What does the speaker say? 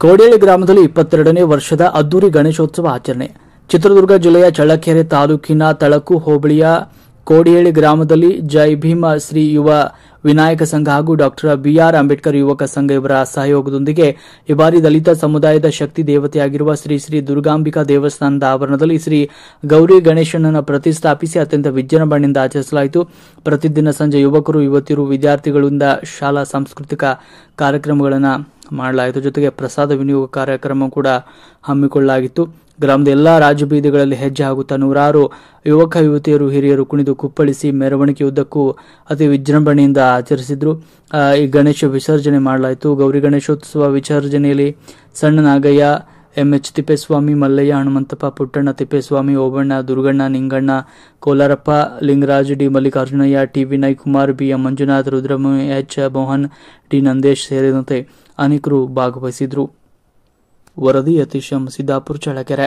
ಕೋಡಿಹಳ್ಳಿ ಗ್ರಾಮದಲ್ಲಿ 22ನೇ ವರ್ಷದ ಅದ್ದೂರಿ ಗಣೇಶೋತ್ಸವ ಆಚರಣೆ. ಚಿತ್ರದುರ್ಗ ಜಿಲ್ಲೆಯ ಚಳ್ಳಕೆರೆ ತಾಲೂಕಿನ ತಳಕು ಹೋಬಳಿಯ ಕೋಡಿಹಳ್ಳಿ ಗ್ರಾಮದಲ್ಲಿ ಜೈ ಭೀಮ ಶ್ರೀ ಯುವ ವಿನಾಯಕ ಸಂಘ ಹಾಗೂ ಡಾಕ್ಟರ್ ಬಿಆರ್ ಅಂಬೇಡ್ಕರ್ ಯುವಕ ಸಂಘ ಇವರ ಸಹಯೋಗದೊಂದಿಗೆ ಈ ಬಾರಿ ದಲಿತ ಸಮುದಾಯದ ಶಕ್ತಿ ದೇವತೆಯಾಗಿರುವ ಶ್ರೀ ಶ್ರೀ ದುರ್ಗಾಂಬಿಕಾ ದೇವಸ್ಥಾನದ ಆವರಣದಲ್ಲಿ ಶ್ರೀ ಗೌರಿ ಗಣೇಶನನ್ನು ಪ್ರತಿಷ್ಠಾಪಿಸಿ ಅತ್ಯಂತ ವಿಜೃಂಭಣೆಯಿಂದ ಆಚರಿಸಲಾಯಿತು. ಪ್ರತಿದಿನ ಸಂಜೆ ಯುವಕರು, ಯುವತಿಯರು, ವಿದ್ಯಾರ್ಥಿಗಳಿಂದ ಶಾಲಾ ಸಾಂಸ್ಕೃತಿಕ ಕಾರ್ಯಕ್ರಮಗಳನ್ನು ಮಾಡಲಾಯಿತು. ಜೊತೆಗೆ ಪ್ರಸಾದ ವಿನಿಯೋಗ ಕಾರ್ಯಕ್ರಮ ಕೂಡ ಹಮ್ಮಿಕೊಳ್ಳಲಾಗಿತ್ತು. ಗ್ರಾಮದ ಎಲ್ಲಾ ರಾಜಬೀದಿಗಳಲ್ಲಿ ಹೆಜ್ಜೆ ಹಾಕುತ್ತಾ ನೂರಾರು ಯುವಕ ಯುವತಿಯರು, ಹಿರಿಯರು ಕುಣಿದು ಕುಪ್ಪಳಿಸಿ ಮೆರವಣಿಗೆಯುದ್ದಕ್ಕೂ ಅತಿ ವಿಜೃಂಭಣೆಯಿಂದ ಆಚರಿಸಿದ್ರು. ಈ ಗಣೇಶ ವಿಸರ್ಜನೆ ಮಾಡಲಾಯಿತು. ಗೌರಿ ಗಣೇಶೋತ್ಸವ ವಿಸರ್ಜನೆಯಲ್ಲಿ Sanna Nagayya, MH Thippeswamy, Mallayya, Hanumanthappa, Puttanna Thippeswamy, Obanna, Durganna, Ninganna, Kolarappa, Lingaraj, D Mallikarjunayya, T Vinay Kumar, B M Manjunath, Rudramuni, H Mohan, D Nandesh ಸೇರಿದಂತೆ ಅನೇಕರು ಭಾಗವಹಿಸಿದ್ರು. ವರದಿ ಯತೀಶಂ, ಸಿದ್ದಾಪುರ, ಚಳ್ಳಕೆರೆ.